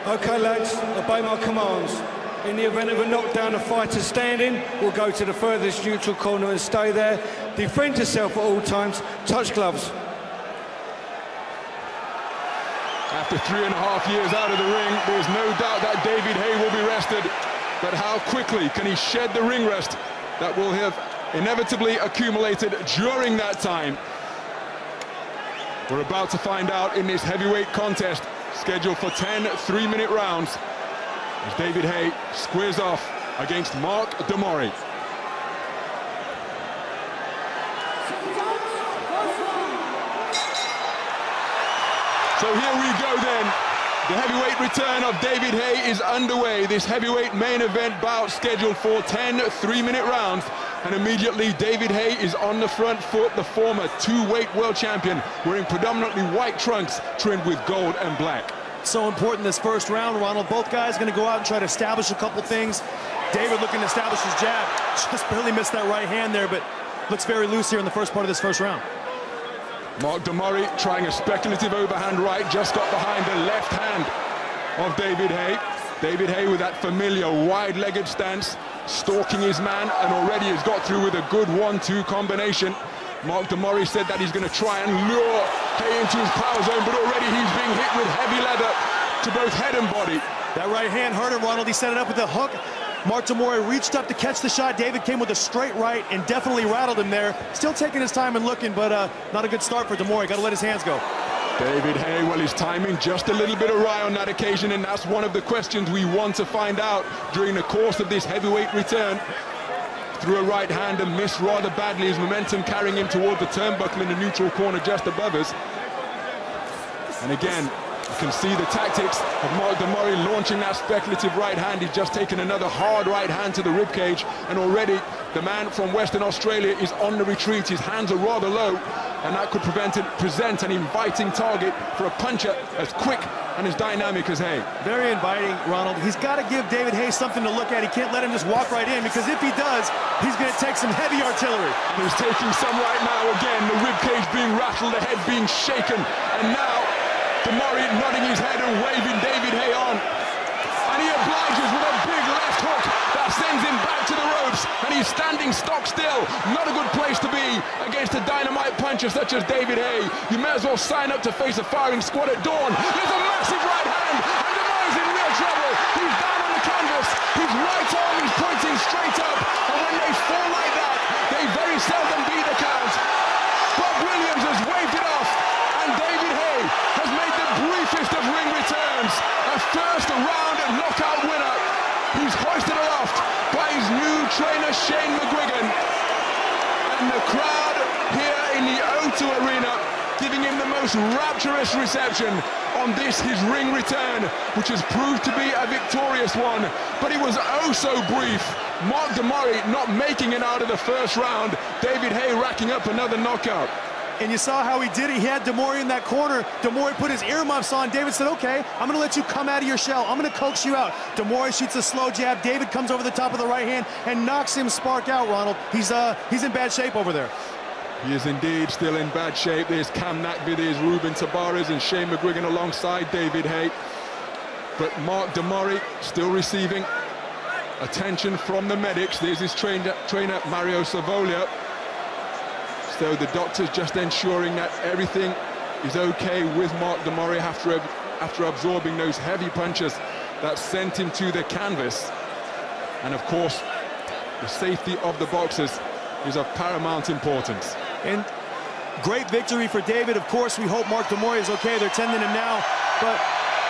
Okay, lads, obey my commands. In the event of a knockdown, the fighter standing will go to the furthest neutral corner and stay there. Defend yourself at all times. Touch gloves. After 3.5 years out of the ring, there's no doubt that David Haye will be rested. But how quickly can he shed the ring rust that will have inevitably accumulated during that time? We're about to find out in this heavyweight contest, scheduled for 10 3-minute rounds, as David Haye squares off against Mark de Mori. So here we go then. The heavyweight return of David Haye is underway. This heavyweight main event bout scheduled for 10 3-minute rounds. And immediately David Haye is on the front foot, the former two-weight world champion, wearing predominantly white trunks trimmed with gold and black. So important this first round, Ronald. Both guys going to go out and try to establish a couple things. David looking to establish his jab. Just barely missed that right hand there, but looks very loose here in the first part of this first round. Mark de Mori trying a speculative overhand right, just got behind the left hand of David Haye. David Haye with that familiar wide-legged stance, stalking his man, and already has got through with a good 1-2 combination. Mark de Mori said that he's going to try and lure Haye into his power zone, but already he's being hit with heavy leather to both head and body. That right hand hurt him, Ronald. He set it up with a hook. Mark de Mori reached up to catch the shot. David came with a straight right and definitely rattled him there. Still taking his time and looking, but not a good start for de Mori. Got to let his hands go. David Haye, well, his timing just a little bit awry on that occasion, and that's one of the questions we want to find out during the course of this heavyweight return. Threw a right hand and missed rather badly, his momentum carrying him toward the turnbuckle in the neutral corner just above us. And again, you can see the tactics of Mark de Mori launching that speculative right hand. He's just taken another hard right hand to the ribcage, and already the man from Western Australia is on the retreat. His hands are rather low, and that could present an inviting target for a puncher as quick and as dynamic as Haye. Very inviting, Ronald. He's got to give David Haye something to look at. He can't let him just walk right in, because if he does, he's going to take some heavy artillery. And he's taking some right now. Again, the ribcage being rattled, the head being shaken, and now de Mori nodding his head and waving David Haye on. And he obliges with a big left hook that sends him back to the ropes, and he's standing stock still. Not a good place to be against a dynamite puncher such as David Haye. You may as well sign up to face a firing squad at dawn. There's a massive right hand, and de Mori's in real trouble. He's down on the canvas. His right arm is pointing straight up, and when they fall like that, they very seldom beat the count. Bob Williams has waved it off, and David Haye has made the briefest of ring returns. A first-round knockout winner. He's hoisted aloft by his new trainer, Shane McGuigan. And the crowd here in the O2 Arena giving him the most rapturous reception on this, his ring return, which has proved to be a victorious one. But it was oh so brief. Mark de Mori not making it out of the first round. David Haye racking up another knockout. And you saw how he did it. He had de Mori in that corner. De Mori put his earmuffs on. David said, okay, I'm going to let you come out of your shell. I'm going to coax you out. De Mori shoots a slow jab. David comes over the top of the right hand and knocks him spark out, Ronald. He's in bad shape over there. He is indeed still in bad shape. There's Cam Nakvi, there's Ruben Tabares, and Shane McGuigan alongside David Haye. But Mark de Mori still receiving attention from the medics. There's his trainer Mario Savolia. So the doctor's just ensuring that everything is okay with Mark de Mori after absorbing those heavy punches that sent him to the canvas. And of course, the safety of the boxers is of paramount importance. And great victory for David. Of course, we hope Mark de Mori is okay. They're tending him now, but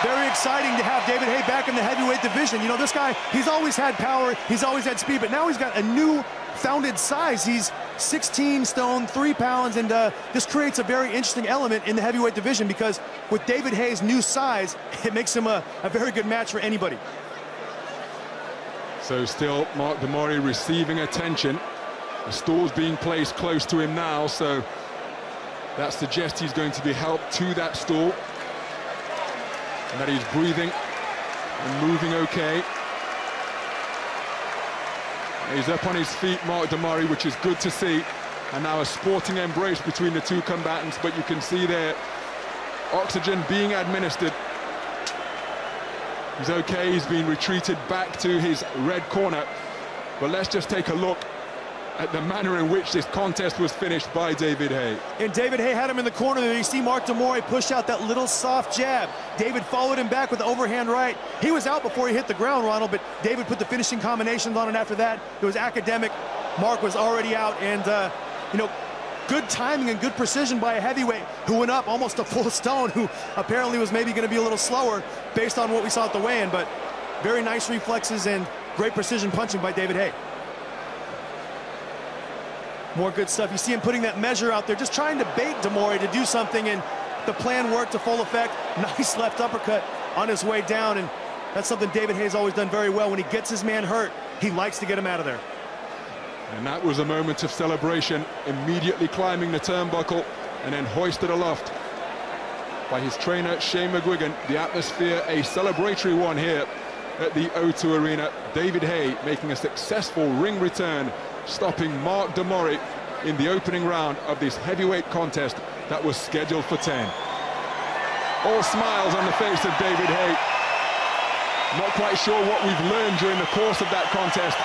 very exciting to have David Haye back in the heavyweight division. You know, this guy, he's always had power, he's always had speed, but now he's got a new founded size. He's 16 stone, 3 pounds, and this creates a very interesting element in the heavyweight division, because with David Haye's new size, it makes him a very good match for anybody. So still Mark de Mori receiving attention. The stool's being placed close to him now, so that suggests he's going to be helped to that stool, and that he's breathing and moving okay. He's up on his feet, Mark de Mori, which is good to see. And now a sporting embrace between the two combatants, but you can see there oxygen being administered. He's okay, he's been retreated back to his red corner. But let's just take a look at the manner in which this contest was finished by David Haye. And David Haye had him in the corner there. You see Mark Mori push out that little soft jab. David followed him back with the overhand right. He was out before he hit the ground, Ronald, but David put the finishing combinations on it after that. It was academic. Mark was already out, and, you know, good timing and good precision by a heavyweight who went up almost a full stone, who apparently was maybe going to be a little slower based on what we saw at the weigh-in, but very nice reflexes and great precision punching by David Haye. More good stuff. You see him putting that measure out there, just trying to bait Mori to do something, and the plan worked to full effect. Nice left uppercut on his way down, and that's something David Haye's always done very well. When he gets his man hurt, he likes to get him out of there. And that was a moment of celebration, immediately climbing the turnbuckle and then hoisted aloft by his trainer, Shane McGuigan. The atmosphere, a celebratory one here at the O2 Arena. David Haye making a successful ring return, stopping Mark Mori in the opening round of this heavyweight contest that was scheduled for 10. All smiles on the face of David Haye. Not quite sure what we've learned during the course of that contest.